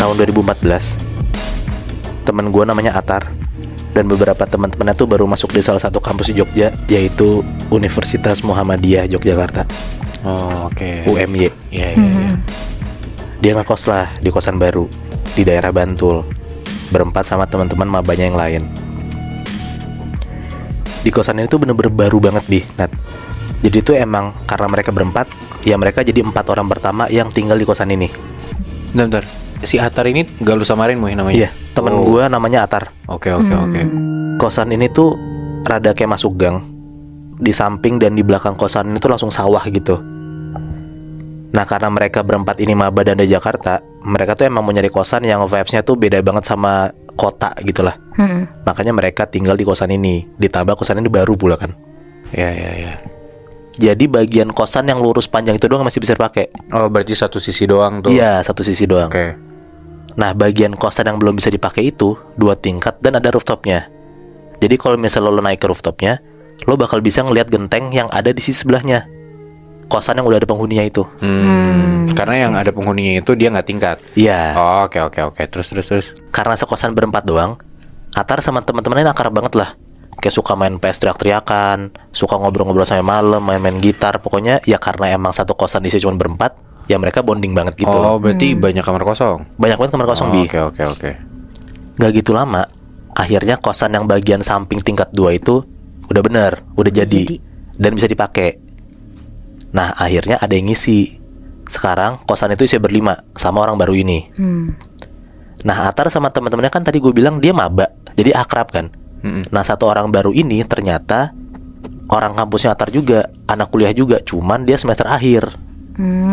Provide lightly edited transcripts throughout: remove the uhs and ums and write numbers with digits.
tahun 2014, temen gue namanya Atar dan beberapa teman-temannya tuh baru masuk di salah satu kampus di Jogja, yaitu Universitas Muhammadiyah Yogyakarta. Oh, oke. UMY. Iya. Dia ngekos lah di kosan baru di daerah Bantul, berempat sama teman-teman mabanya yang lain. Di kosan ini tuh bener-bener baru banget, Nat. Jadi tuh emang karena mereka berempat, ya mereka jadi 4 orang pertama yang tinggal di kosan ini. Bentar. Si Atar ini gak lu samarin mungkin namanya? Iya, temen gue namanya Atar. Oke. Kosan ini tuh rada kayak masuk gang. Di samping dan di belakang kosan ini tuh langsung sawah gitu. Nah, karena mereka berempat ini maba dan dari Jakarta, mereka tuh emang mau nyari kosan yang vibes-nya tuh beda banget sama kota gitu lah. Makanya mereka tinggal di kosan ini. Ditambah kosan ini baru pula kan. Iya. Jadi bagian kosan yang lurus panjang itu doang masih bisa dipakai. Oh, berarti satu sisi doang tuh. Iya, satu sisi doang. Oke. Nah, bagian kosan yang belum bisa dipakai itu 2 tingkat dan ada rooftopnya. Jadi kalau misalnya lo naik ke rooftopnya, lo bakal bisa ngelihat genteng yang ada di sisi sebelahnya. Kosan yang udah ada penghuninya itu. Karena yang ada penghuninya itu dia nggak tingkat. Iya. Oh, oke. Terus. Karena sekosan berempat doang, Atar sama teman-temannya akrab banget lah. Kayak suka main PS teriak-teriakan, suka ngobrol-ngobrol sampai malam, main-main gitar. Pokoknya ya karena emang satu kosan isi cuma berempat, ya mereka bonding banget gitu. Oh, berarti banyak kamar kosong. Banyak banget kamar kosong, Bi. Oke. Gak gitu lama, akhirnya kosan yang bagian samping tingkat 2 itu udah bener, udah jadi dan bisa dipakai. Nah, akhirnya ada yang ngisi. Sekarang kosan itu isi berlima sama orang baru ini. Nah, Atar sama teman-temannya kan tadi gue bilang dia maba, jadi akrab kan. Nah, satu orang baru ini ternyata orang kampusnya Atar juga, anak kuliah juga, cuman dia semester akhir.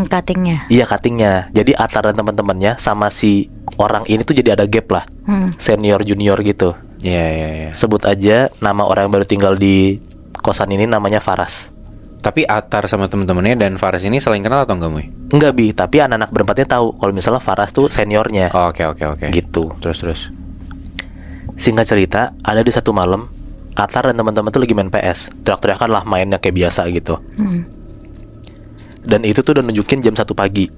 Cuttingnya. Iya, cuttingnya. Jadi Atar dan teman-temannya sama si orang ini tuh jadi ada gap lah, senior junior gitu. Iya. Sebut aja nama orang yang baru tinggal di kosan ini namanya Faras. Tapi Atar sama temen-temennya dan Faras ini saling kenal atau enggak, Muy? Enggak, Bi, tapi anak-anak berempatnya tahu kalau misalnya Faras tuh seniornya. Oh, oke. Gitu. Terus. Singkat cerita, ada di satu malam Atar dan teman-teman tuh lagi main PS, teriak-teriakan lah, mainnya kayak biasa gitu. Dan itu tuh udah nunjukin jam 1 pagi.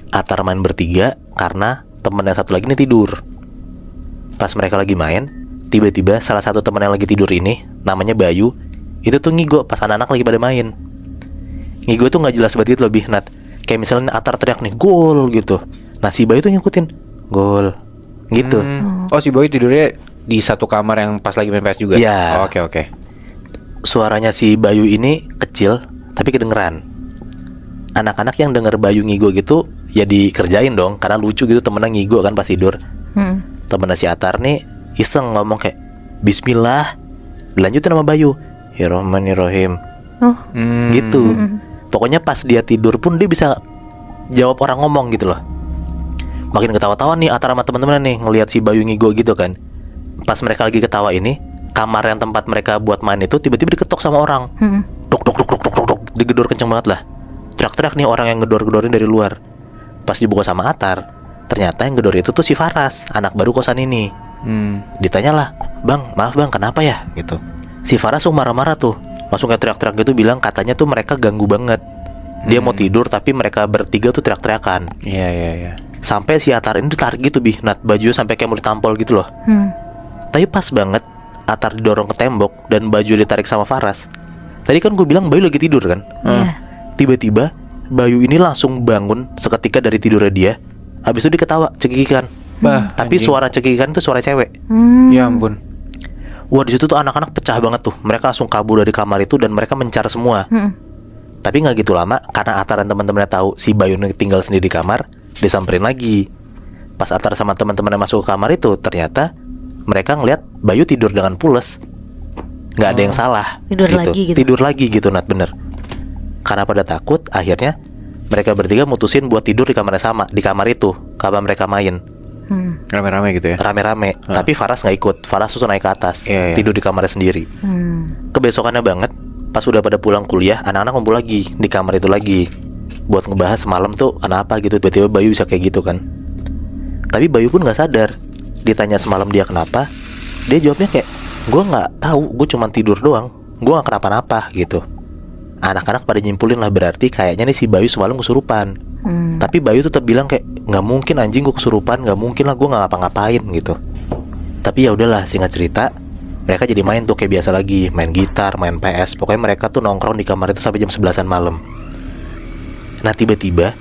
Atar main bertiga karena temen yang satu lagi ini tidur. Pas mereka lagi main, tiba-tiba salah satu temen yang lagi tidur ini, namanya Bayu, itu tuh ngigo pas anak-anak lagi pada main. Ngigo tuh gak jelas banget gitu lebih, Nat. Kayak misalnya Atar teriak nih, gol gitu. Nah, si Bayu tuh ngikutin, gol gitu. Oh, si Boy tidurnya di satu kamar yang pas lagi main PS juga? Iya. Oh, oke. Suaranya si Bayu ini kecil tapi kedengeran. Anak-anak yang denger Bayu ngigo gitu ya dikerjain dong, karena lucu gitu temennya ngigo kan pas tidur. Temennya si Atar nih iseng ngomong kayak Bismillah, dilanjutin sama Bayu, Bismillahirrahmanirrahim. Gitu. Pokoknya pas dia tidur pun dia bisa jawab orang ngomong gitu loh. Makin ketawa-tawa nih Atar sama teman-teman nih ngelihat si Bayu ngigo gitu kan. Pas mereka lagi ketawa ini, kamar yang tempat mereka buat main itu tiba-tiba diketok sama orang. Dok, digedor kenceng banget lah. Teriak-teriak nih orang yang gedor-gedorin dari luar. Pas dibuka sama Atar, ternyata yang gedor itu tuh si Faras, anak baru kosan ini. Ditanyalah, "Bang, maaf bang, kenapa ya?" gitu. Si Faras langsung marah-marah tuh, langsung kayak teriak-teriak gitu, bilang katanya tuh mereka ganggu banget. Dia mau tidur tapi mereka bertiga tuh teriak-teriakan. Iya. Sampai si Atar ini ditarik gitu, Bi, Nat, baju sampai kayak mau ditampol gitu loh. Tapi pas banget Atar didorong ke tembok dan baju ditarik sama Faras. Tadi kan gue bilang Bayu lagi tidur kan. Tiba-tiba Bayu ini langsung bangun seketika dari tidurnya dia. Habis itu dia ketawa, cekikikan. Tapi suara cekikikan itu suara cewek. Ya ampun. Wah, di situ tuh anak-anak pecah banget tuh. Mereka langsung kabur dari kamar itu dan mereka mencar semua. Tapi nggak gitu lama, karena Atar dan teman-temannya tahu si Bayu tinggal sendiri di kamar, disamperin lagi. Pas Atar sama teman-temannya masuk ke kamar itu, ternyata mereka ngeliat Bayu tidur dengan pules. Nggak ada yang salah. Tidur lagi gitu, Nat, bener. Karena pada takut, akhirnya mereka bertiga mutusin buat tidur di kamar yang sama, di kamar itu, kamar mereka main. Rame-rame gitu ya? Rame-rame. Tapi Faras nggak ikut. Faras langsung naik ke atas, tidur di kamarnya sendiri. Kebesokannya banget, pas udah pada pulang kuliah, anak-anak ngumpul lagi di kamar itu lagi buat ngebahas semalam tuh kenapa gitu tiba-tiba Bayu bisa kayak gitu kan. Tapi Bayu pun nggak sadar. Ditanya semalam dia kenapa, dia jawabnya kayak, gue nggak tahu, gue cuma tidur doang, gue nggak kenapa-napa gitu. Anak-anak pada nyimpulin lah, berarti kayaknya nih si Bayu semalam kesurupan. Tapi Bayu tetap bilang kayak nggak mungkin anjing, gue kesurupan, nggak mungkin lah, gue nggak ngapa-ngapain gitu. Tapi ya udahlah, singkat cerita, mereka jadi main tuh kayak biasa lagi, main gitar, main PS. Pokoknya mereka tuh nongkrong di kamar itu sampai jam 11-an malam. Nah tiba-tiba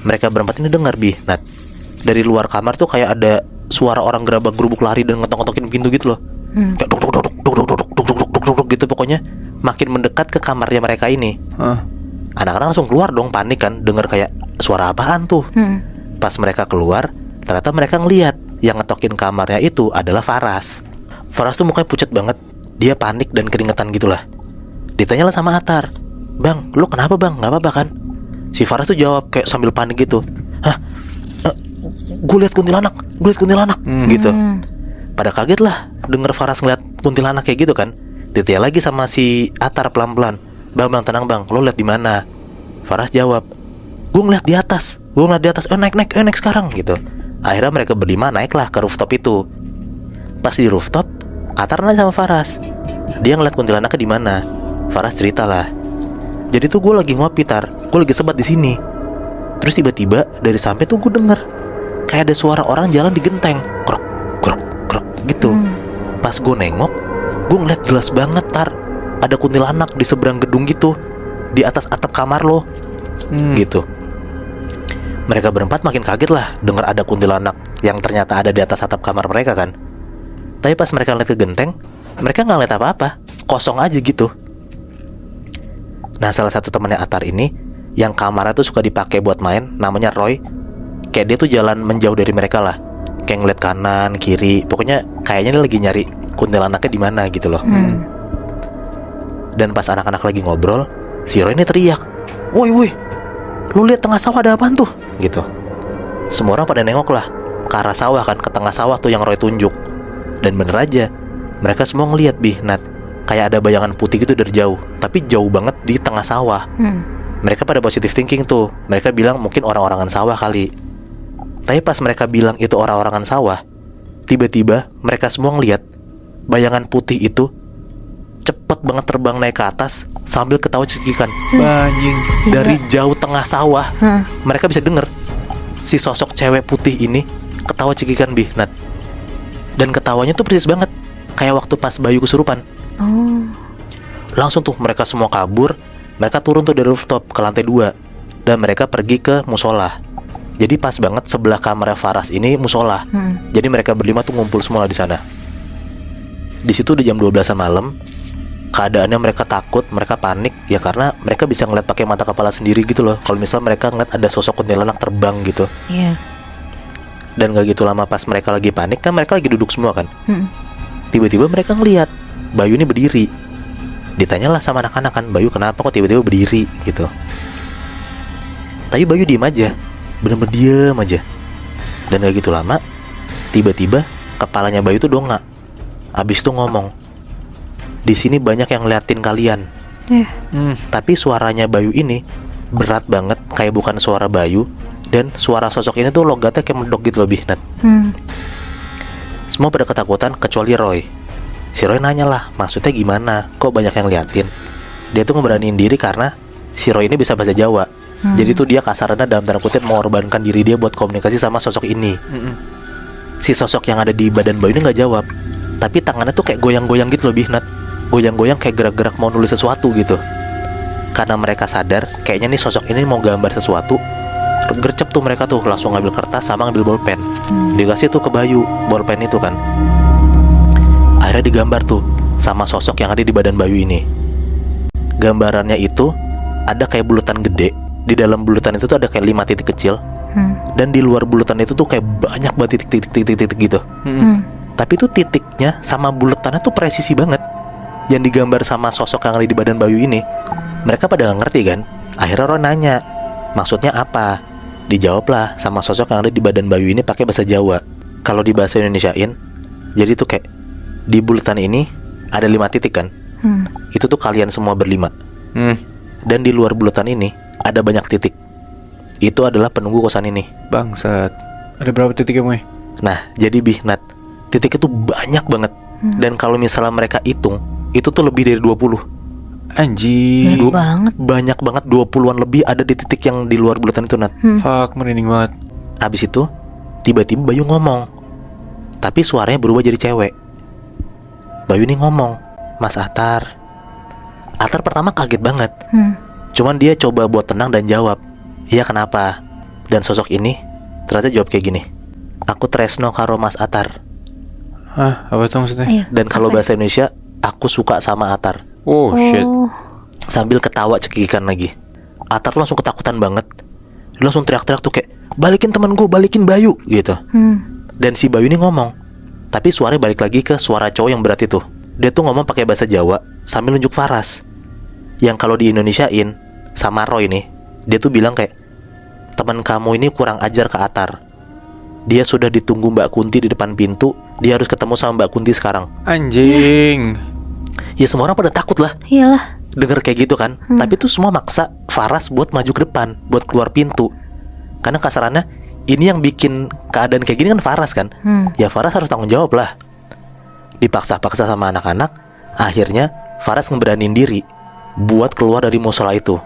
mereka berempat ini dengar Nat, dari luar kamar tuh kayak ada suara orang gerabak-gerubuk lari dan ngetok-ngetokin pintu gitu loh. Kayak duk duk duk duk duk duk duk duk duk duk duk gitu, pokoknya makin mendekat ke kamarnya mereka ini. Anak-anak langsung keluar dong, panik kan, denger kayak suara apaan tuh. Pas mereka keluar, ternyata mereka ngeliat yang ngetokin kamarnya itu adalah Faras. Faras tuh mukanya pucat banget, dia panik dan keringetan gitulah. Ditanyalah sama Atar, "Bang, lu kenapa bang? Gak apa-apa kan?" Si Faras tuh jawab kayak sambil panik gitu, "Hah? Gue liat kuntilanak gitu." Pada kaget lah denger Faras ngeliat kuntilanak kayak gitu kan. Ditanya lagi sama si Atar pelan-pelan, "Bang, tenang bang, lo liat di mana?" Faras jawab, "Gue ngeliat di atas. Naik sekarang," gitu. Akhirnya mereka berlima naiklah ke rooftop itu. Pas di rooftop, Atar nanya sama Faras, dia ngeliat kuntilanaknya di mana. Faras ceritalah, "Jadi tuh gue lagi ngopi Tar, gue lagi sebat di sini. Terus tiba-tiba dari samping tuh gue denger kayak ada suara orang jalan di genteng, krok krok krok gitu. Pas gue nengok, gue ngeliat jelas banget Tar, ada kuntilanak di seberang gedung gitu, di atas atap kamar lo." Gitu. Mereka berempat makin kaget lah dengar ada kuntilanak yang ternyata ada di atas atap kamar mereka kan. Tapi pas mereka lihat ke genteng, mereka nggak lihat apa-apa, kosong aja gitu. Nah salah satu temannya Atar ini, yang kamarnya tuh suka dipakai buat main, namanya Roy. Kayak dia tuh jalan menjauh dari mereka lah, kayak ngeliat kanan kiri, pokoknya kayaknya dia lagi nyari kuntilanaknya di mana gitu loh. Dan pas anak-anak lagi ngobrol, si Roy ini teriak, "Woi, lu lihat tengah sawah ada apaan tuh?" gitu. Semua orang pada nengok lah ke arah sawah kan, ke tengah sawah tuh yang Roy tunjuk. Dan bener aja, mereka semua ngeliat Nat, kayak ada bayangan putih gitu dari jauh, tapi jauh banget di tengah sawah. Mereka pada positive thinking tuh, mereka bilang mungkin orang-orangan sawah kali. Tapi pas mereka bilang itu orang-orangan sawah, tiba-tiba mereka semua ngeliat bayangan putih itu cepet banget terbang naik ke atas sambil ketawa cekikan. Anjing. Dari jauh tengah sawah, mereka bisa denger si sosok cewek putih ini ketawa cekikan Nat. Dan ketawanya tuh persis banget kayak waktu pas Bayu kesurupan. Langsung tuh mereka semua kabur. Mereka turun tuh dari rooftop ke lantai 2 dan mereka pergi ke musola. Jadi pas banget sebelah kamar Faras ini musola. Jadi mereka berlima tuh ngumpul semua di sana. Di situ udah jam 12-an malam. Keadaannya mereka takut, mereka panik ya, karena mereka bisa ngeliat pakai mata kepala sendiri gitu loh. Kalau misalnya mereka ngeliat ada sosok kuntilanak terbang gitu. Dan gak gitu lama pas mereka lagi panik kan, mereka lagi duduk semua kan. Tiba-tiba mereka ngeliat Bayu ini berdiri. Ditanyalah sama anak-anak kan, "Bayu kenapa kok tiba-tiba berdiri?" gitu. Tapi Bayu diem aja, bener-bener diem aja. Dan gak gitu lama, tiba-tiba kepalanya Bayu tuh dongak. Abis itu ngomong, "Di sini banyak yang ngeliatin kalian." Tapi suaranya Bayu ini berat banget, kayak bukan suara Bayu. Dan suara sosok ini tuh logatnya kayak medok gitu lebih Nat. Semua pada ketakutan kecuali Roy. Si Roy nanya lah, maksudnya gimana? Kok banyak yang liatin? Dia tuh ngeberaniin diri karena si Roy ini bisa bahasa Jawa. Jadi tuh dia kasarannya dalam tanda kutip mengorbankan diri dia buat komunikasi sama sosok ini. Si sosok yang ada di badan Bayu ini gak jawab, tapi tangannya tuh kayak goyang-goyang gitu lebih Nat. Goyang-goyang kayak gerak-gerak mau nulis sesuatu gitu. Karena mereka sadar kayaknya nih sosok ini mau gambar sesuatu, gercep tuh mereka tuh langsung ngambil kertas sama ngambil bolpen. Dikasih tuh ke Bayu bolpen itu kan. Akhirnya digambar tuh sama sosok yang ada di badan Bayu ini. Gambarannya itu ada kayak bulutan gede. Di dalam bulutan itu tuh ada kayak 5 titik kecil. Dan di luar bulutan itu tuh kayak banyak banget titik-titik gitu. Tapi tuh titiknya sama bulutannya tuh presisi banget. Yang digambar sama sosok yang ada di badan Bayu ini. Mereka pada gak ngerti kan. Akhirnya Ron nanya, maksudnya apa? Dijawablah sama sosok yang ada di badan Bayu ini pakai bahasa Jawa. Kalau di bahasa Indonesiain, jadi tuh kayak di bulatan ini ada 5 titik kan. Itu tuh kalian semua berlima. Dan di luar bulatan ini ada banyak titik. Itu adalah penunggu kosan ini. Bangsat. Ada berapa titik emang? Nah, jadi Nat, titik itu banyak banget. Dan kalau misalnya mereka hitung, itu tuh lebih dari 20. Anjing. Banyak banget. Banyak banget, 20-an lebih ada di titik yang di luar bulatan itu, Nat. Fuck, merinding banget. Habis itu tiba-tiba Bayu ngomong, tapi suaranya berubah jadi cewek. Bayu ini ngomong, "Mas Atar." Atar pertama kaget banget. Cuman dia coba buat tenang dan jawab, "Iya, kenapa?" Dan sosok ini ternyata jawab kayak gini, "Aku tresno karo Mas Atar." Hah, apa tuh maksudnya? Iya. Dan kalau bahasa Indonesia, "Aku suka sama Atar." Oh shit. Sambil ketawa cekikikan lagi. Atar tuh langsung ketakutan banget. Dia langsung teriak-teriak tuh kayak, "Balikin temen gue, balikin Bayu," gitu. Dan si Bayu ini ngomong, tapi suaranya balik lagi ke suara cowok yang berat itu. Dia tuh ngomong pakai bahasa Jawa sambil nunjuk Faras. Yang kalau di Indonesiain sama Roy nih, dia tuh bilang kayak, "Teman kamu ini kurang ajar ke Atar. Dia sudah ditunggu Mbak Kunti di depan pintu. Dia harus ketemu sama Mbak Kunti sekarang." Anjing. Ya semua orang pada takut lah Iyalah. denger kayak gitu kan. Tapi tuh semua maksa Faras buat maju ke depan, buat keluar pintu. Karena kasarannya ini yang bikin keadaan kayak gini kan Faras kan. Ya Faras harus tanggung jawab lah. Dipaksa-paksa sama anak-anak, akhirnya Faras ngeberanin diri buat keluar dari musola itu.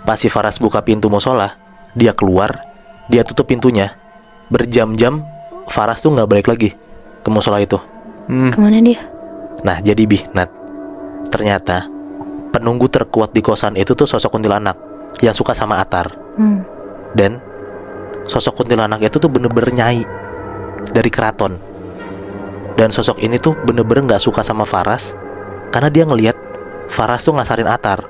Pas si Faras buka pintu musola, dia keluar, dia tutup pintunya. Berjam-jam Faras tuh gak balik lagi ke musola itu. Kemana dia? Nah jadi Nat, ternyata penunggu terkuat di kosan itu tuh sosok kuntilanak yang suka sama Atar. Dan sosok kuntilanak itu tuh bener-bener nyai dari keraton. Dan sosok ini tuh bener-bener gak suka sama Faras karena dia ngelihat Faras tuh ngasarin Atar.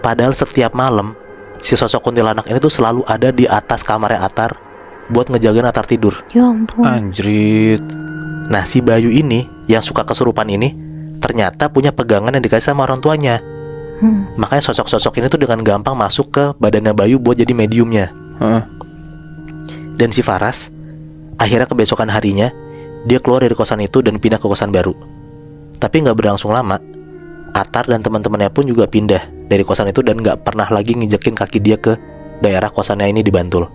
Padahal setiap malam si sosok kuntilanak ini tuh selalu ada di atas kamarnya Atar buat ngejagain Atar tidur. Ya ampun. Anjrit. Nah si Bayu ini yang suka kesurupan ini ternyata punya pegangan yang dikasih sama orang tuanya. Makanya sosok-sosok ini tuh dengan gampang masuk ke badannya Bayu buat jadi mediumnya. Dan si Faras akhirnya kebesokan harinya dia keluar dari kosan itu dan pindah ke kosan baru. Tapi gak berlangsung lama, Atar dan teman-temannya pun juga pindah dari kosan itu dan gak pernah lagi nginjekin kaki dia ke daerah kosannya ini di Bantul.